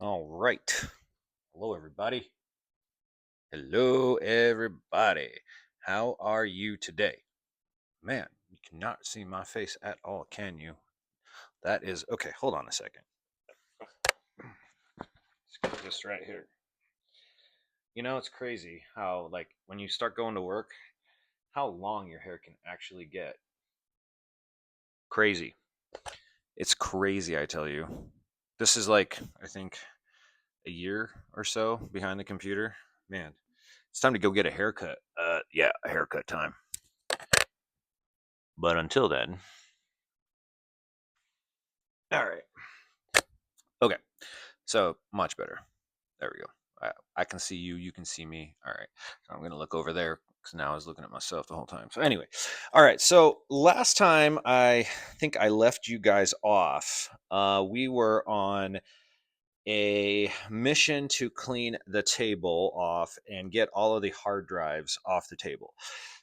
All right. Hello, everybody. Hello, everybody. How are you today? Man, you cannot see my face at all, can you? That is okay. Hold on a second. Let's get this right here. It's crazy how, like, when you start going to work, how long your hair can actually get. Crazy. It's crazy, I tell you. This is like, I think, a year or so behind the computer. Man, it's time to go get a haircut. Yeah, a haircut time. But until then, all right. Okay. So much better. There we go. I can see you. You can see me. All right. So I'm going to look over there because now I was looking at myself the whole time. So anyway, all right. So last time I think I left you guys off. We were on a mission to clean the table off and get all of the hard drives off the table.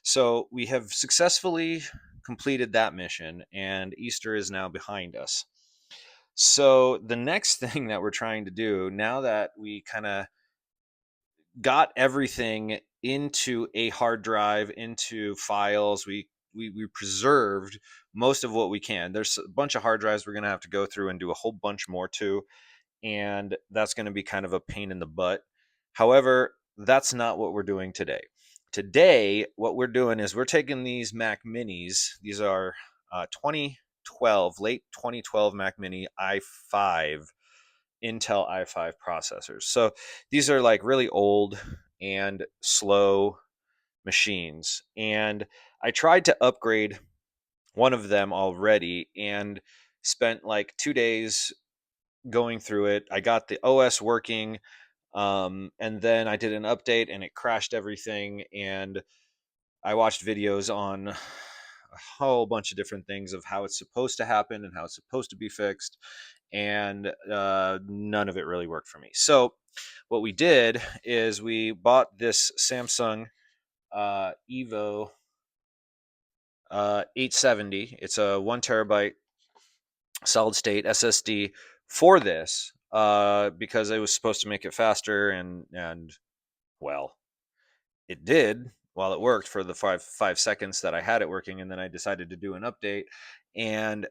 So we have successfully completed that mission, and Easter is now behind us. So the next thing that we're trying to do now that we kind of got everything into a hard drive, into files, we preserved most of what we can. There's a bunch of hard drives we're going to have to go through and do a whole bunch more too, and that's going to be kind of a pain in the butt. However, that's not what we're doing today. Today, what we're doing is we're taking these Mac Minis. These are 2012, late 2012 Mac Mini i5, Intel i5 processors. So these are like really old and slow machines. And I tried to upgrade one of them already and spent like 2 days going through it. I got the OS working, and then I did an update and it crashed everything. And I watched videos on a whole bunch of different things of how it's supposed to happen and how it's supposed to be fixed, and none of it really worked for me. So what we did is we bought this Samsung Evo 870. It's a 1 terabyte solid state SSD for this because it was supposed to make it faster, and well, it did while it worked for the five seconds that I had it working, and then I decided to do an update, and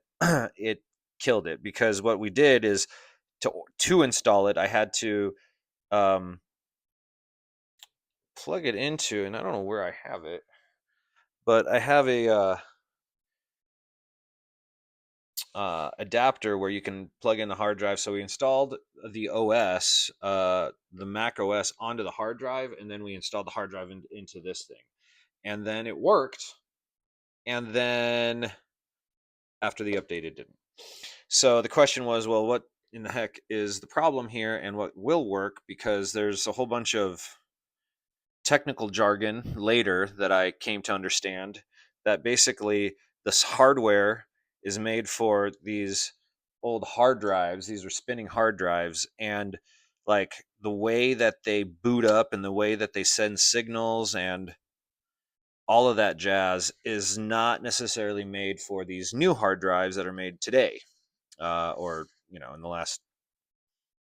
it killed it because what we did is to install it, I had to um, plug it into, and I don't know where I have it, but I have a adapter where you can plug in the hard drive. So we installed the OS, the Mac OS, onto the hard drive, and then we installed the hard drive into this thing, and then it worked. And then after the update, it didn't. So the question was, well, what in the heck is the problem here, and what will work? Because there's a whole bunch of technical jargon later that I came to understand that basically this hardware is made for these old hard drives. These are spinning hard drives, and like the way that they boot up and the way that they send signals and all of that jazz is not necessarily made for these new hard drives that are made today, or in the last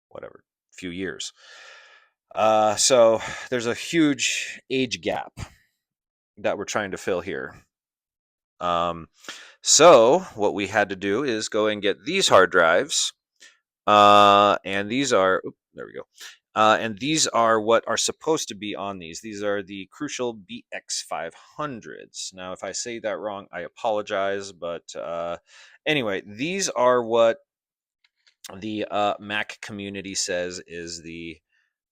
whatever few years. So there's a huge age gap that we're trying to fill here. Um, so what we had to do is go and get these hard drives, and these are there we go. And these are what are supposed to be on these. These are the Crucial BX500s. Now, if I say that wrong, I apologize. But anyway, these are what the Mac community says is the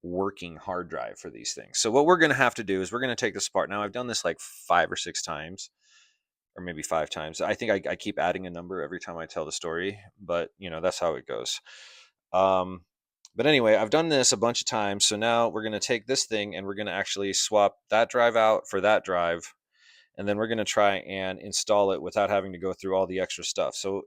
working hard drive for these things. So what we're going to have to do is we're going to take this apart. Now, I've done this like 5 or 6 times, or maybe 5 times. I think I keep adding a number every time I tell the story, but that's how it goes. Um, but anyway, I've done this a bunch of times. So now we're going to take this thing and we're going to actually swap that drive out for that drive. And then we're going to try and install it without having to go through all the extra stuff. So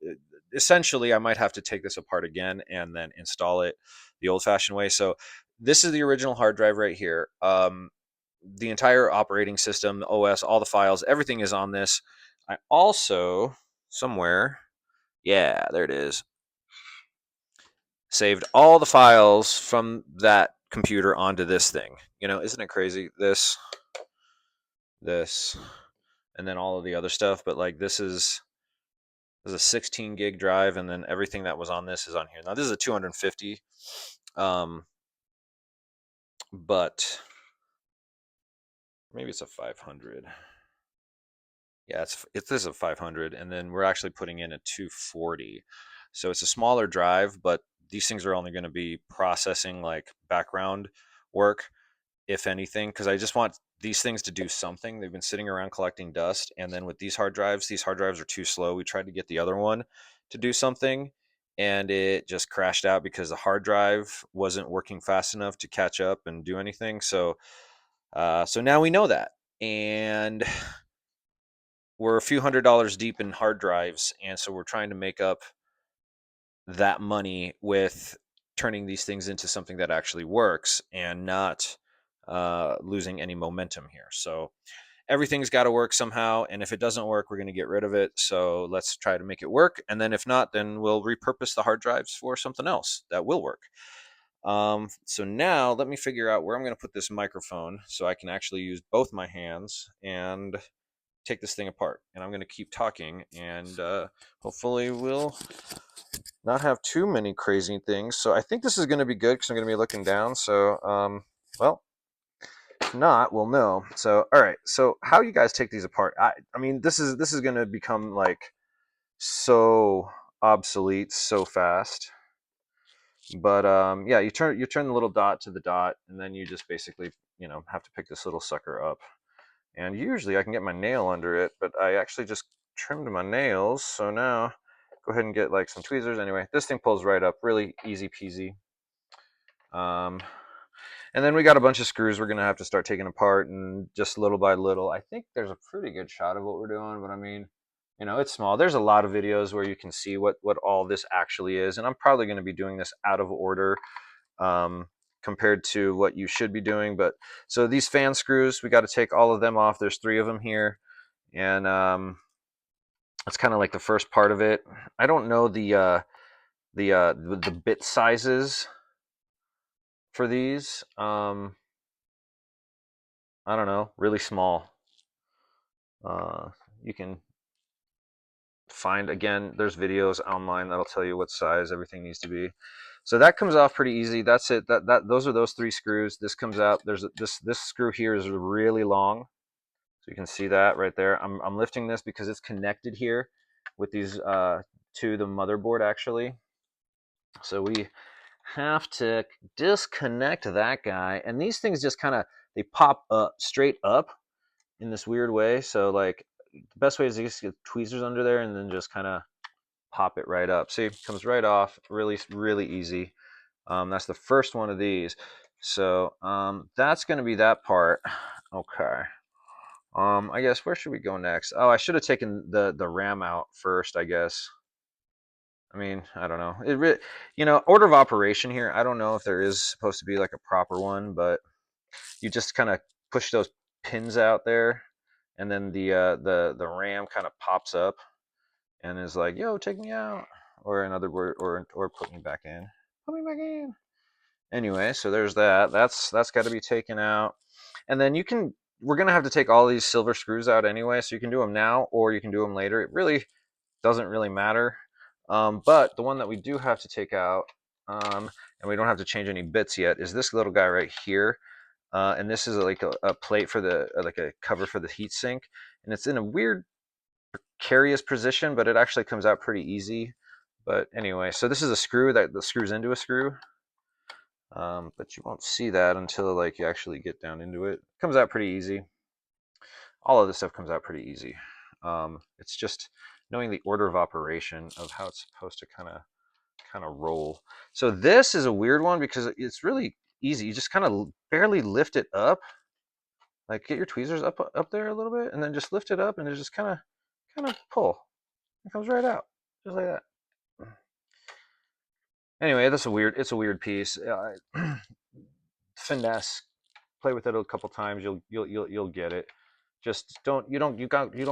essentially, I might have to take this apart again and then install it the old fashioned way. So this is the original hard drive right here. The entire operating system, the OS, all the files, everything is on this. I also, somewhere, yeah, there it is, saved all the files from that computer onto this thing. You know, isn't it crazy? This, and then all of the other stuff. But like this is a 16 gig drive, and then everything that was on this is on here. Now this is a 250, but maybe it's a 500. Yeah, this is a 500, and then we're actually putting in a 240. So it's a smaller drive, but these things are only going to be processing like background work, if anything, because I just want these things to do something. They've been sitting around collecting dust, and then with these hard drives are too slow. We tried to get the other one to do something, and it just crashed out because the hard drive wasn't working fast enough to catch up and do anything. So now we know that, and we're a few $100s deep in hard drives, and so we're trying to make up that money with turning these things into something that actually works and not losing any momentum here. So everything's got to work somehow, and if it doesn't work, we're going to get rid of it. So let's try to make it work, and then if not, then we'll repurpose the hard drives for something else that will work. So now let me figure out where I'm going to put this microphone so I can actually use both my hands and take this thing apart. And I'm going to keep talking, and hopefully we'll not have too many crazy things. So I think this is going to be good because I'm going to be looking down. So, well, if not, we'll know. So, all right. So how you guys take these apart? I mean, this is going to become like so obsolete so fast. But yeah, you turn the little dot to the dot, and then you just basically have to pick this little sucker up. And usually I can get my nail under it, but I actually just trimmed my nails. So now go ahead and get like some tweezers. Anyway, this thing pulls right up, really easy peasy. And then we got a bunch of screws we're gonna have to start taking apart, and just little by little. I think there's a pretty good shot of what we're doing, but I mean, it's small. There's a lot of videos where you can see what all this actually is, and I'm probably going to be doing this out of order compared to what you should be doing. But so these fan screws, we got to take all of them off. There's 3 of them here, and that's kind of like the first part of it. I don't know the bit sizes for these. I don't know, really small. You can find, again, there's videos online that'll tell you what size everything needs to be. So that comes off pretty easy. That's it. Those are those 3 screws. This comes out. There's this screw here is really long, so you can see that right there. I'm lifting this because it's connected here with these to the motherboard actually. So we have to disconnect that guy, and these things just kind of they pop up straight up in this weird way. So like the best way is to just get tweezers under there and then just kind of pop it right up. See, it comes right off. Really easy. That's the first one of these. So that's going to be that part. Okay. I guess where should we go next? Oh, I should have taken the RAM out first, I guess. I mean, I don't know. Order of operation here. I don't know if there is supposed to be like a proper one, but you just kind of push those pins out there, and then the RAM kind of pops up and is like, "Yo, take me out," or in other word, or put me back in. Put me back in. Anyway, so there's that. That's got to be taken out, and then we're gonna have to take all these silver screws out anyway, so you can do them now or you can do them later. It really doesn't really matter. But the one that we do have to take out, and we don't have to change any bits yet, is this little guy right here. And this is like a plate for like a cover for the heat sink, and it's in a weird precarious position, but it actually comes out pretty easy. But anyway, so this is a screw that screws into a screw, but you won't see that until like you actually get down into it. It comes out pretty easy. All of this stuff comes out pretty easy. It's just knowing the order of operation of how it's supposed to kind of roll. So this is a weird one because it's really easy. You just kind of barely lift it up. Like get your tweezers up there a little bit, and then just lift it up, and it just kind of pull. It comes right out, just like that. Anyway, it's a weird piece. Finesse, play with it a couple times, you'll get it. Just you don't gotta you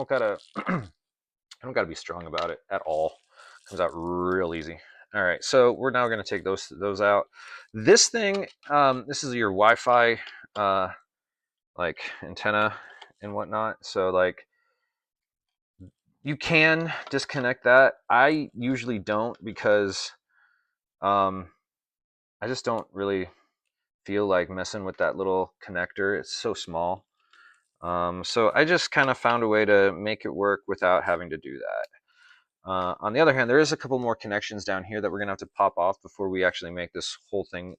don't gotta be strong about it at all. It comes out real easy. All right, so we're now going to take those out. This thing, this is your Wi-Fi like antenna and whatnot. So like you can disconnect that. I usually don't because um, I just don't really feel like messing with that little connector. It's so small. So I just kind of found a way to make it work without having to do that. On the other hand, there is a couple more connections down here that we're going to have to pop off before we actually make this whole thing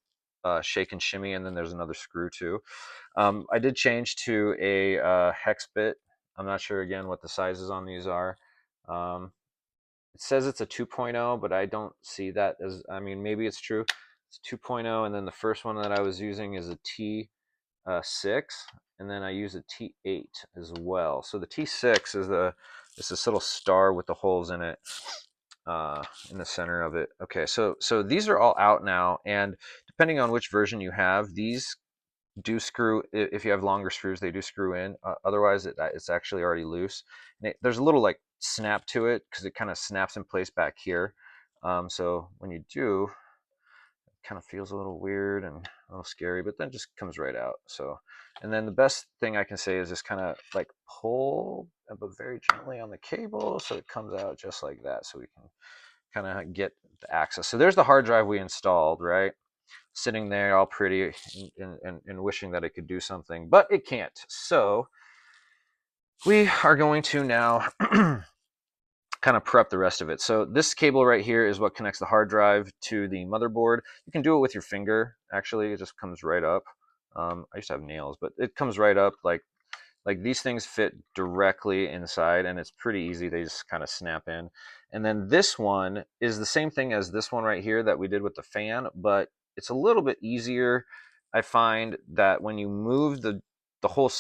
shake and shimmy, and then there's another screw too. I did change to a hex bit. I'm not sure again what the sizes on these are. Um, it says it's a 2.0, but I don't see that as, I mean, maybe it's true. It's 2.0, and then the first one that I was using is a T6, and then I use a T8 as well. So the T6 is this little star with the holes in the center of it. Okay, so these are all out now, and depending on which version you have, these do screw. If you have longer screws, they do screw in. Otherwise, it's actually already loose. And there's a little like snap to it because it kind of snaps in place back here. So when you do, it kind of feels a little weird and a little scary, but then just comes right out. So, and then the best thing I can say is just kind of like pull, but very gently on the cable, so it comes out just like that. So we can kind of get the access. So there's the hard drive we installed, right? Sitting there all pretty and wishing that it could do something, but it can't. So we are going to now kind of prep the rest of it. So this cable right here is what connects the hard drive to the motherboard. You can do it with your finger. Actually, it just comes right up. I used to have nails, but it comes right up like these things fit directly inside, and it's pretty easy. They just kind of snap in. And then this one is the same thing as this one right here that we did with the fan, but it's a little bit easier. I find that when you move the whole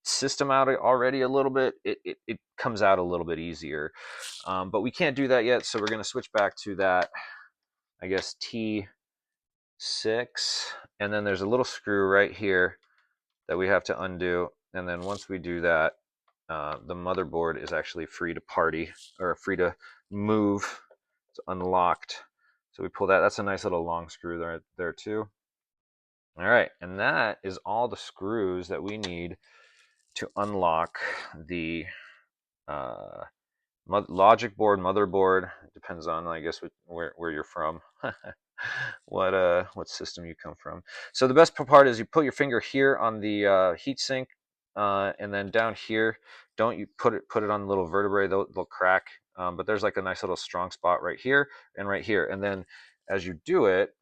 system out already a little bit, it comes out a little bit easier. But we can't do that yet, so we're going to switch back to that, I guess, T6. And then there's a little screw right here that we have to undo. And then once we do that, the motherboard is actually free to party or free to move. It's unlocked. So we pull that. That's a nice little long screw there too. All right, and that is all the screws that we need to unlock the uh, logic board, motherboard. It depends on, I guess, where you're from. What system you come from. So the best part is you put your finger here on the heatsink, and then down here, don't you put it on the little vertebrae, they'll crack. But there's like a nice little strong spot right here and right here. And then as you do it,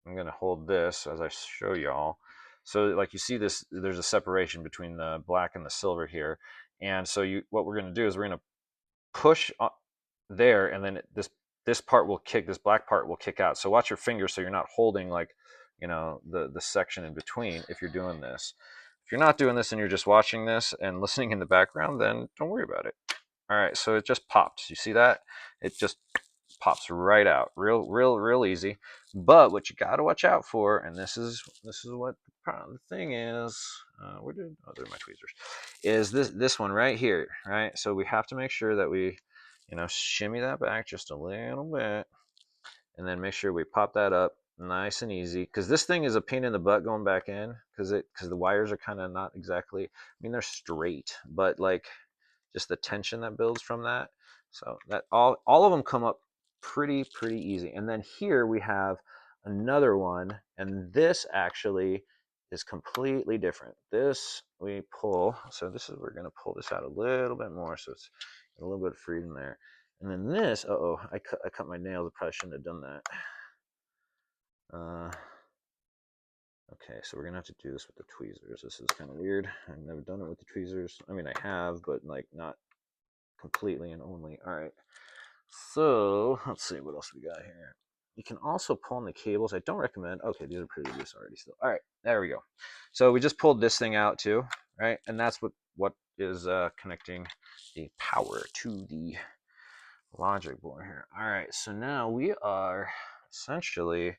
I'm gonna hold this as I show y'all. So like you see this, there's a separation between the black and the silver here. And so what we're gonna do is we're gonna push there, and then this part will kick, this black part will kick out. So watch your fingers so you're not holding like, the section in between if you're doing this. If you're not doing this and you're just watching this and listening in the background, then don't worry about it. All right, so it just pops. You see that? It just pops right out, real easy. But what you got to watch out for, and this is what the thing is. Where did, oh, there are my tweezers. Is this one right here, right? So we have to make sure that we, shimmy that back just a little bit, and then make sure we pop that up nice and easy. Because this thing is a pain in the butt going back in, because the wires are kind of not exactly. I mean, they're straight, but like just the tension that builds from that. So that all of them come up pretty easy. And then here we have another one, and this actually is completely different. This we pull, so this is, we're going to pull this out a little bit more, so it's a little bit of freedom there. And then this, I cut my nails. I probably shouldn't have done that. Okay, so we're gonna have to do this with the tweezers. This is kind of weird. I've never done it with the tweezers. I mean, I have, but like not completely and only. All right, so let's see what else we got here. You can also pull on the cables. I don't recommend. Okay, these are pretty loose already still. All right, there we go. So we just pulled this thing out too, right? And that's what is connecting the power to the logic board here. All right, so now we are essentially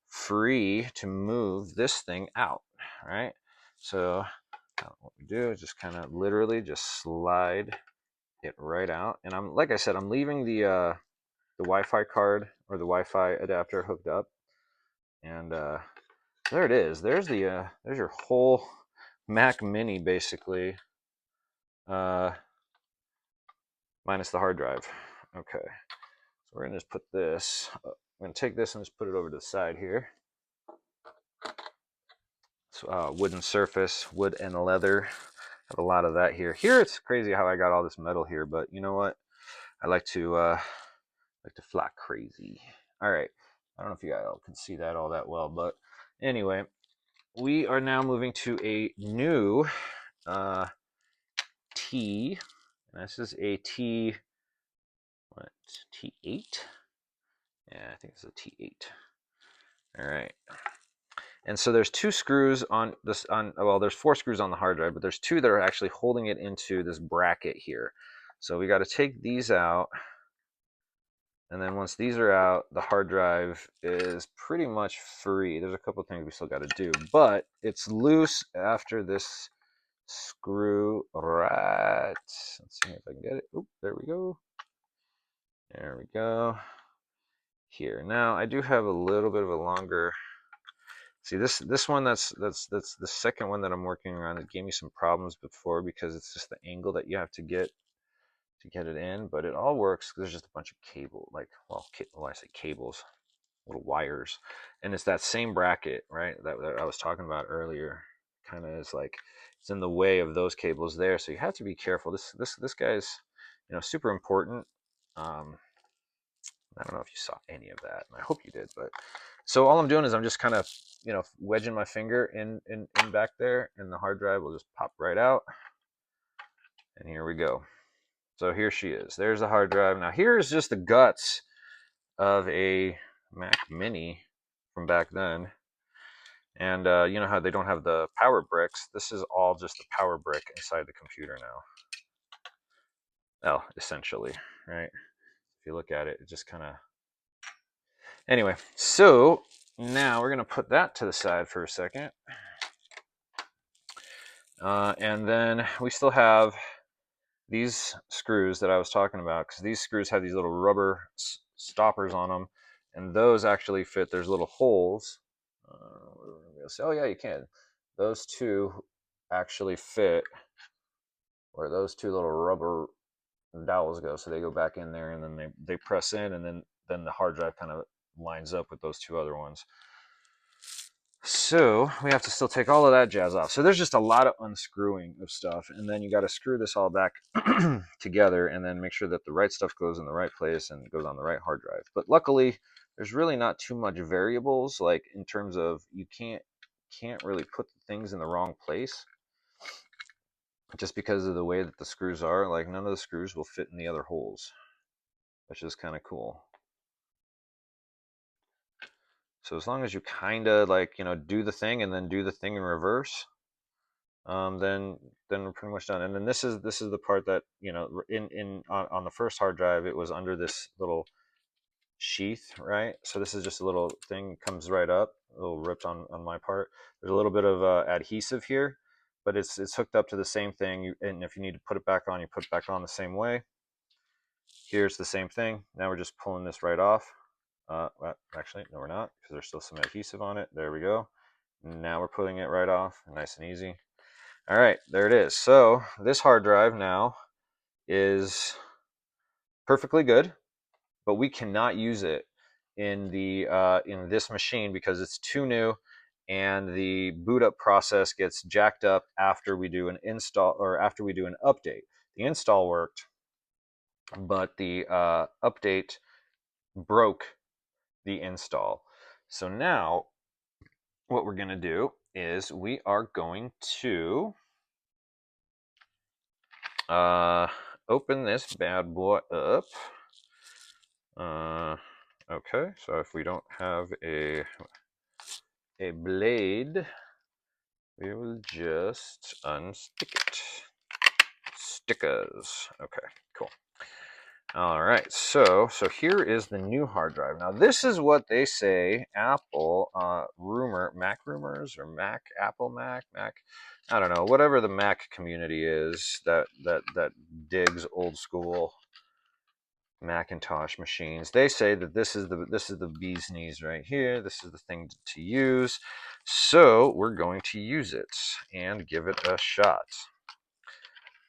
free to move this thing out, right? So what we do is just kind of literally just slide it right out. And like I said, I'm leaving the Wi-Fi card or the Wi-Fi adapter hooked up, and there it is. There's your whole Mac Mini basically, minus the hard drive. Okay, so we're gonna just put this. I'm gonna take this and just put it over to the side here. So, wooden surface, wood and leather. Have a lot of that here. Here it's crazy how I got all this metal here, but you know what? I like to fly crazy. All right. I don't know if you guys can see that all that well, but anyway, we are now moving to a new T. And this is a T. What? T8? Yeah, I think it's a T8. All right. And so there's two screws on this. Well, there's 4 screws on the hard drive, but there's 2 that are actually holding it into this bracket here. So we got to take these out. And then once these are out, the hard drive is pretty much free. There's a couple of things we still got to do, but it's loose after this screw right. Let's see if I can get it. Oop, there we go. There we go. Here. Now I do have a little bit of a longer. See this one that's the second one that I'm working on. It gave me some problems before because it's just the angle that you have to get it in, but it all works. There's just a bunch of cable, like, well, when I say cables, little wires, and it's that same bracket, right, that I was talking about earlier. Kind of is like it's in the way of those cables there, so you have to be careful. This guy's, super important. I don't know if you saw any of that, and I hope you did. But so all I'm doing is I'm just kind of, wedging my finger in back there, and the hard drive will just pop right out. And here we go. So here she is. There's the hard drive. Now here's just the guts of a Mac Mini from back then. And you know how they don't have the power bricks? This is all just the power brick inside the computer now. Well, essentially, right? If you look at it, it just kind of... Anyway, so now we're going to put that to the side for a second. And then we still have these screws that I was talking about, because these screws have these little rubber stoppers on them, and those actually fit. There's little holes. Oh yeah, you can. Those 2 actually fit where those 2 little rubber dowels go, so they go back in there, and then they press in, and then the hard drive kind of lines up with those 2 other ones. So we have to still take all of that jazz off. So there's just a lot of unscrewing of stuff, and then you got to screw this all back together, and then make sure that the right stuff goes in the right place and goes on the right hard drive. But luckily, there's really not too much variables, like in terms of you can't really put things in the wrong place, just because of the way that the screws are. Like, none of the screws will fit in the other holes, which is kind of cool. So as long as you kind of do the thing and then do the thing in reverse, then we're pretty much done. And then this is the part that, on the first hard drive, it was under this little sheath, right? So this is just a little thing, comes right up, a little ripped on my part. There's a little bit of adhesive here, but it's hooked up to the same thing. And if you need to put it back on, you put it back on the same way. Here's the same thing. Now we're just pulling this right off. Well, actually, no, we're not, because there's still some adhesive on it. There we go. Now we're pulling it right off, nice and easy. All right, there it is. So this hard drive now is perfectly good, but we cannot use it in this machine because it's too new, and the boot up process gets jacked up after we do an install, or after we do an update. The install worked, but the update broke the install. So now what we're going to do is we are going to open this bad boy up. Okay, so if we don't have a blade, we will just unstick it. Stickers. Okay, cool. All right, so here is the new hard drive. Now this is what they say Apple Mac rumors, or Apple Mac, I don't know, whatever the Mac community is that digs old school Macintosh machines. They say that this is the bee's knees right here. This is the thing to use. So we're going to use it and give it a shot.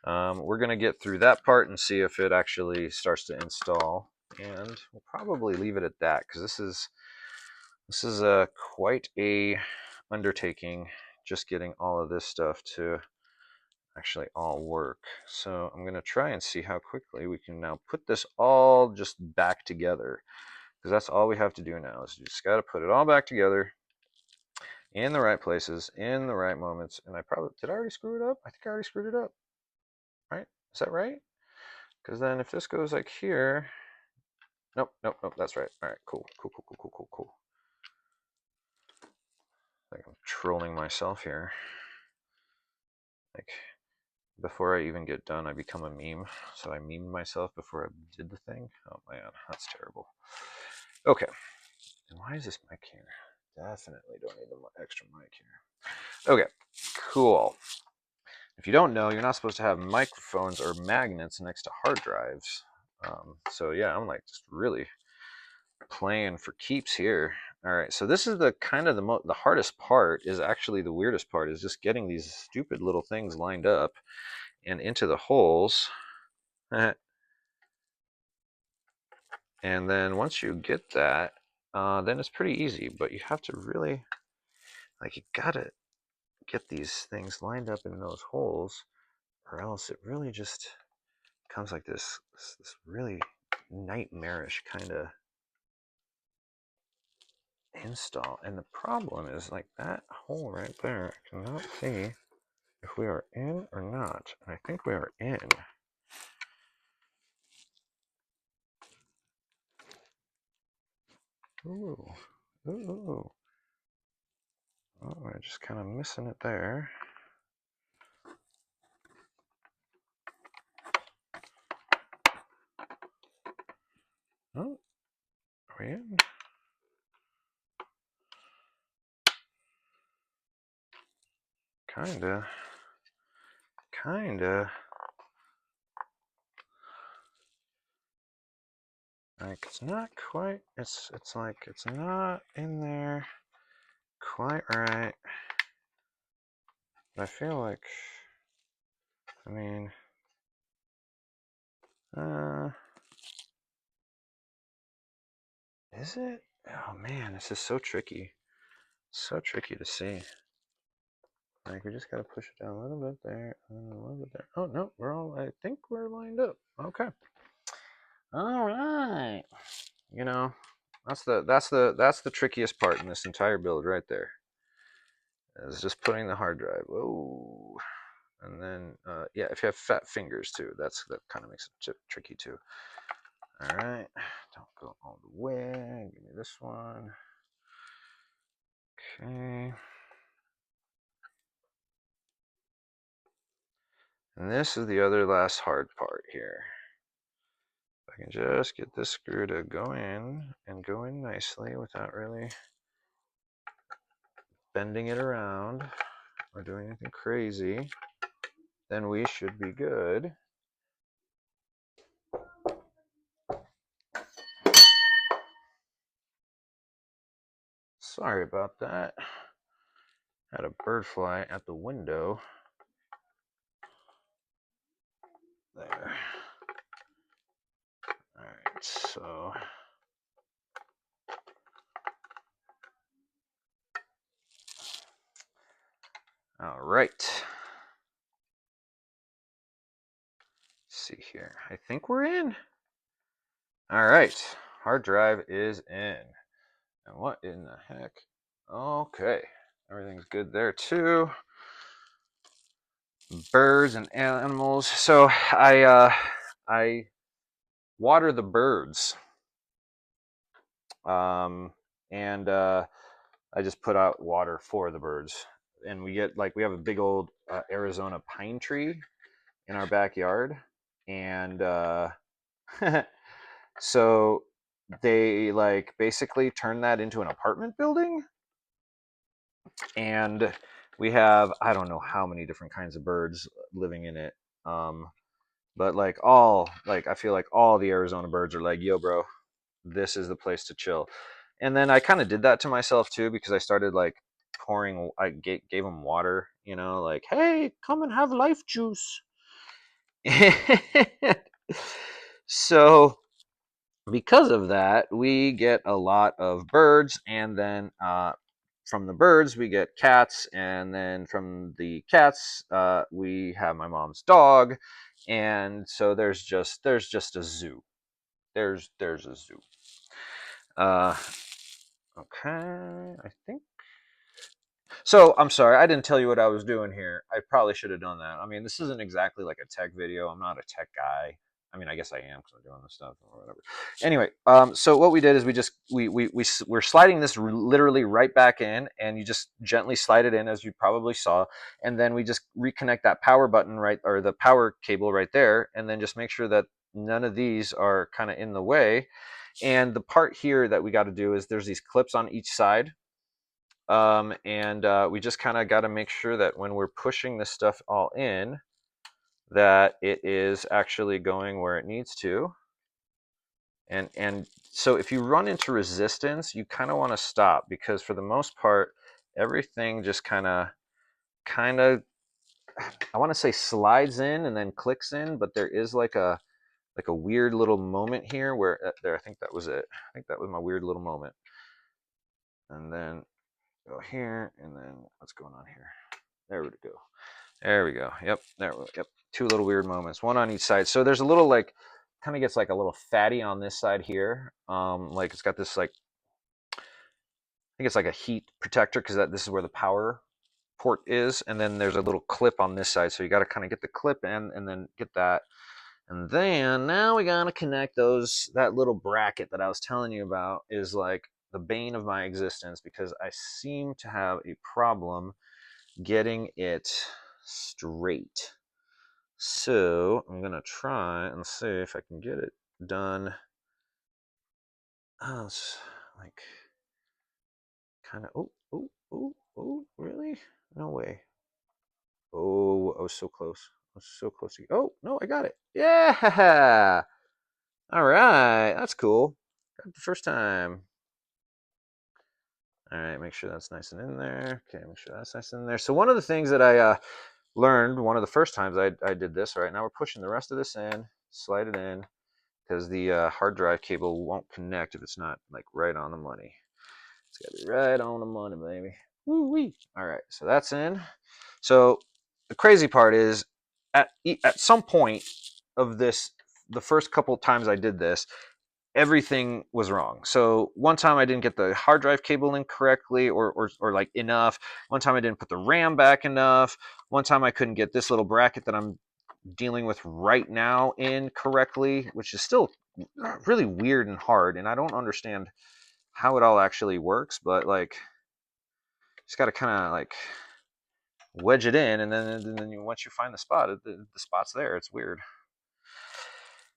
We're going to get through that part and see if it actually starts to install. And we'll probably leave it at that because this is quite a undertaking, just getting all of this stuff to actually all work. So I'm going to try and see how quickly we can now put this all just back together, because that's all we have to do now is you just got to put it all back together in the right places, in the right moments. And did I already screw it up? I think I already screwed it up, right? Is that right? Because then if this goes like here, nope, that's right. All right, cool. I think I'm trolling myself here. Like, before I even get done, I become a meme. So I memed myself before I did the thing. Oh man, that's terrible. Okay, and why is this mic here? Definitely don't need the extra mic here. Okay, cool. If you don't know, you're not supposed to have microphones or magnets next to hard drives. So yeah, I'm like just really playing for keeps here. All right, so this is the kind of the hardest part, is actually the weirdest part, is just getting these stupid little things lined up and into the holes. And then once you get that, then it's pretty easy, but you have to really, you gotta get these things lined up in those holes, or else it really just becomes like this really nightmarish kind of install. And the problem is, like, that hole right there, I cannot see if we are in or not. And I think we are in. Ooh. Oh, we're just kind of missing it there. Oh, are we in? Kinda. Like, it's not quite, it's like, it's not in there quite right. But I feel like, I mean, is it? Oh man, this is so tricky. So tricky to see. Like, we just gotta push it down a little bit there, and a little bit there. Oh no, I think we're lined up. Okay. All right. You know, that's the trickiest part in this entire build right there. Is just putting the hard drive. Whoa. And then, yeah, if you have fat fingers too, that kind of makes it tricky too. All right, don't go all the way. Give me this one. Okay. And this is the other last hard part here. If I can just get this screw to go in and go in nicely without really bending it around or doing anything crazy, then we should be good. Sorry about that. Had a bird fly at the window. There. All right, so all right. Let's see here. I think we're in. All right, hard drive is in. And what in the heck? Okay, everything's good there too. Birds and animals. So I water the birds, and I just put out water for the birds. And we have a big old Arizona pine tree in our backyard, and so they basically turn that into an apartment building, and we have, I don't know how many different kinds of birds living in it. But like I feel like all the Arizona birds are like, yo, bro, this is the place to chill. And then I kind of did that to myself too, because I started like gave them water, like, hey, come and have life juice. So because of that, we get a lot of birds, and then from the birds we get cats, and then from the cats we have my mom's dog, and so there's just a zoo. There's a zoo. Uh, okay, I think so. I'm sorry, I didn't tell you what I was doing here. I probably should have done that. I mean, this isn't exactly like a tech video. I'm not a tech guy. I mean, I guess I am because I'm doing this stuff or whatever. Anyway, so what we did is we're sliding this literally right back in, and you just gently slide it in, as you probably saw, and then we just reconnect that power button right, or the power cable right there, and then just make sure that none of these are kind of in the way. And the part here that we got to do is there's these clips on each side, and we just kind of got to make sure that when we're pushing this stuff all in, that it is actually going where it needs to. And so if you run into resistance, you kind of want to stop, because for the most part, everything just kind of I want to say slides in and then clicks in, but there is like a weird little moment here where there, I think that was it. I think that was my weird little moment. And then go here, and then what's going on here? There we go. There we go. Yep. There we go. Yep. Two little weird moments, one on each side. So there's a little like, kind of gets like a little fatty on this side here. Like it's got this like, I think it's like a heat protector, because this is where the power port is, and then there's a little clip on this side. So you got to kind of get the clip in, and then get that, and then now we got to connect those. That little bracket that I was telling you about is like the bane of my existence, because I seem to have a problem getting it straight. So I'm gonna try and see if I can get it done. Oh, it's like kind of. Oh, really? No way. Oh, I was so close. I was so close to. Oh no, I got it. Yeah. All right, that's cool. Got it the first time. All right, make sure that's nice and in there. Okay, make sure that's nice and in there. So one of the things that I learned one of the first times I did this. All right, now we're pushing the rest of this in, slide it in, because the hard drive cable won't connect if it's not like right on the money. It's got to be right on the money, baby. Woo wee. All right, so that's in. So the crazy part is, at some point of this, the first couple times I did this, everything was wrong. So one time I didn't get the hard drive cable in correctly, or like enough. One time I didn't put the RAM back enough. One time I couldn't get this little bracket that I'm dealing with right now in correctly, which is still really weird and hard, and I don't understand how it all actually works, but like, just got to kind of like wedge it in, and then once you find the spot, the spot's there. It's weird.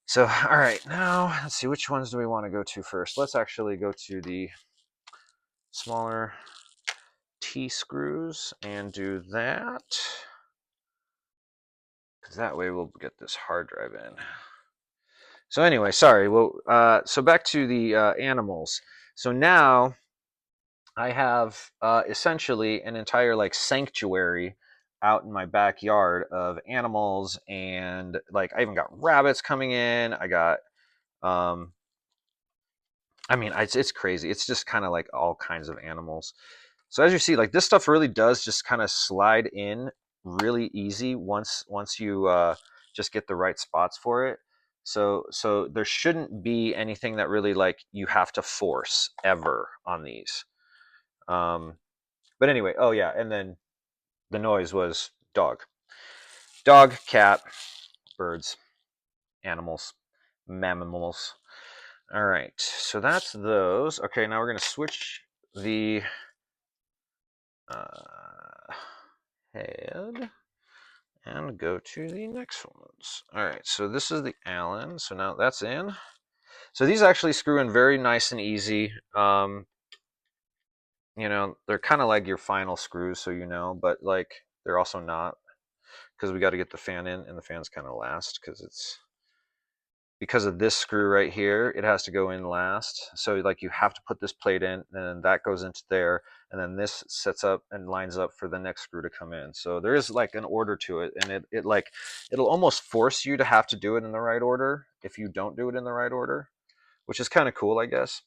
So, all right, now let's see, which ones do we want to go to first? Let's actually go to the smaller T screws and do that, because that way we'll get this hard drive in. So anyway, sorry. Well, so back to the animals. So now I have essentially an entire like sanctuary out in my backyard of animals, and like I even got rabbits coming in. I got, um, I mean, it's crazy. It's just kind of like all kinds of animals. So as you see, like this stuff really does just kind of slide in really easy once you just get the right spots for it. So there shouldn't be anything that really like you have to force ever on these. Um, but anyway, oh yeah, and then the noise was dog, cat, birds, animals, mammals. All right, so that's those. Okay, now we're gonna switch the head and go to the next ones. All right, so this is the Allen. So now that's in. So these actually screw in very nice and easy. They're kind of like your final screws, so but like they're also not, because we got to get the fan in, and the fan's kind of last because of this screw right here, it has to go in last. So like you have to put this plate in, and then that goes into there, and then this sets up and lines up for the next screw to come in. So there is like an order to it, and it'll almost force you to have to do it in the right order if you don't do it in the right order, which is kind of cool, I guess.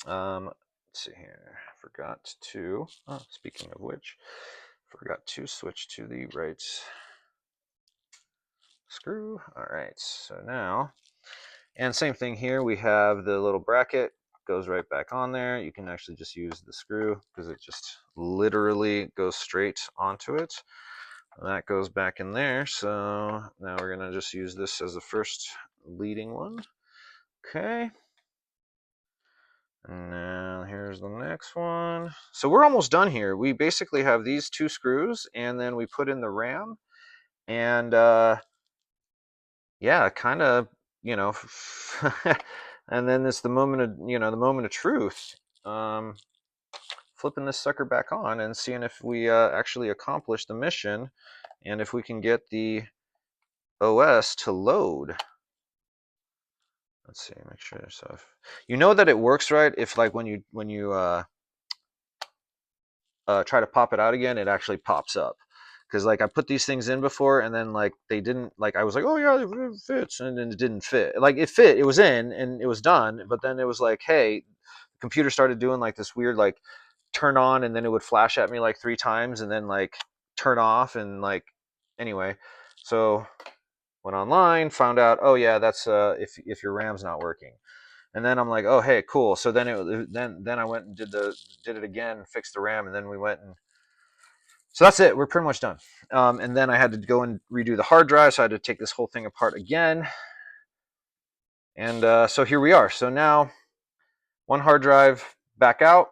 Let's see here. Forgot to, speaking of which, forgot to switch to the right screw. All right, so now, and same thing here, we have the little bracket, goes right back on there. You can actually just use the screw because it just literally goes straight onto it. That goes back in there, so now we're gonna just use this as the first leading one. Okay. And now here's the next one. So we're almost done here. We basically have these two screws, and then we put in the ram, and yeah, kind of, you know, and then it's the moment of, the moment of truth. Flipping this sucker back on and seeing if we actually accomplish the mission, and if we can get the OS to load. Let's see, make sure. So if, you know that it works right if like when you try to pop it out again, it actually pops up. Because like I put these things in before, and then like they didn't, like I was like, oh yeah, it fits, and then it didn't fit. Like it fit, it was in and it was done, but then it was like, hey, the computer started doing like this weird like turn on, and then it would flash at me like 3 times, and then like turn off, and like anyway, so went online, found out, oh yeah, that's if your RAM's not working. And then I'm like, oh hey, cool. So then then I went and did it again, fixed the RAM, and then we went and so that's it. We're pretty much done. And then I had to go and redo the hard drive, so I had to take this whole thing apart again. And so here we are. So now, one hard drive back out,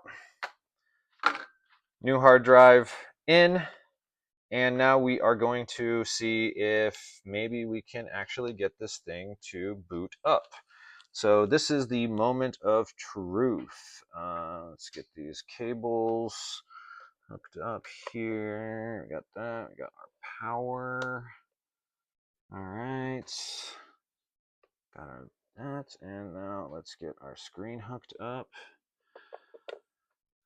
new hard drive in, and now we are going to see if maybe we can actually get this thing to boot up. So this is the moment of truth. Let's get these cables hooked up here. We got that. We got our power. All right. Got our that, and now let's get our screen hooked up.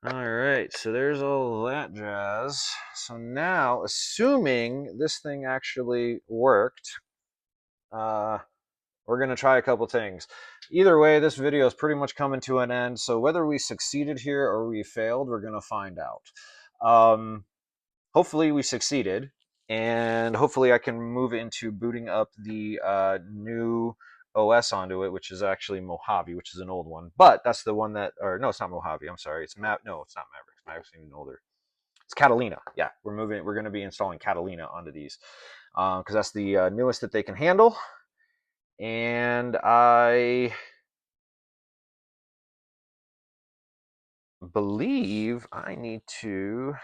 All right, so there's all that jazz. So now, assuming this thing actually worked, we're going to try a couple things. Either way, this video is pretty much coming to an end, so whether we succeeded here or we failed, we're going to find out. Hopefully we succeeded, and hopefully I can move into booting up the new OS onto it, which is actually Mojave, which is an old one. But that's the one that, or no, it's not Mojave. I'm sorry. No, it's not Maverick. Maverick's even older. It's Catalina. Yeah, we're going to be installing Catalina onto these because that's the newest that they can handle. And I believe I need to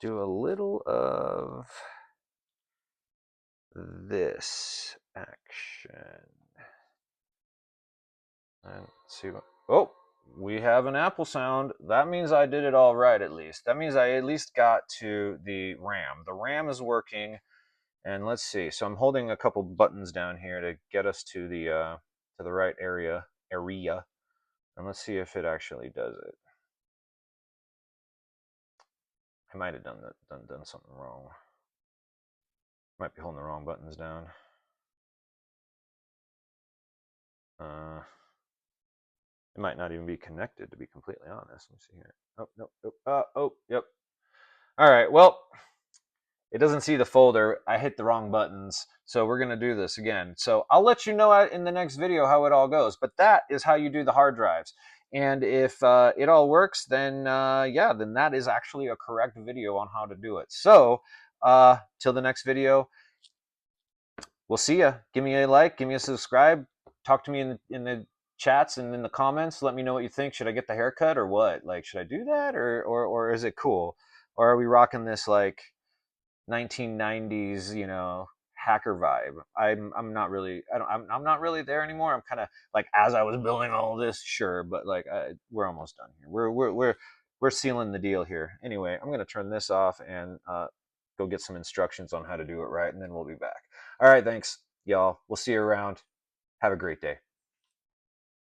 do a little of this action. And let's see what, oh, we have an Apple sound. That means I did it all right, at least. That means I at least got to the RAM. The RAM is working, and let's see. So I'm holding a couple buttons down here to get us to the right area, and let's see if it actually does it. I might have done something wrong. Might be holding the wrong buttons down. It might not even be connected, to be completely honest. Let me see here. Oh, no, oh, yep. All right, well, it doesn't see the folder. I hit the wrong buttons, so we're going to do this again. So I'll let you know in the next video how it all goes, but that is how you do the hard drives. And if it all works, then yeah, then that is actually a correct video on how to do it. So till the next video, we'll see ya. Give me a like, give me a subscribe, talk to me in the chats and in the comments. Let me know what you think. Should I get the haircut or what? Like, should I do that or is it cool? Or are we rocking this like 1990s, hacker vibe? I'm not really, I'm not really there anymore. I'm kind of like, as I was building all this, sure, but like we're almost done here. We're sealing the deal here. Anyway, I'm gonna turn this off and go get some instructions on how to do it right, and then we'll be back. All right, thanks, y'all. We'll see you around. Have a great day.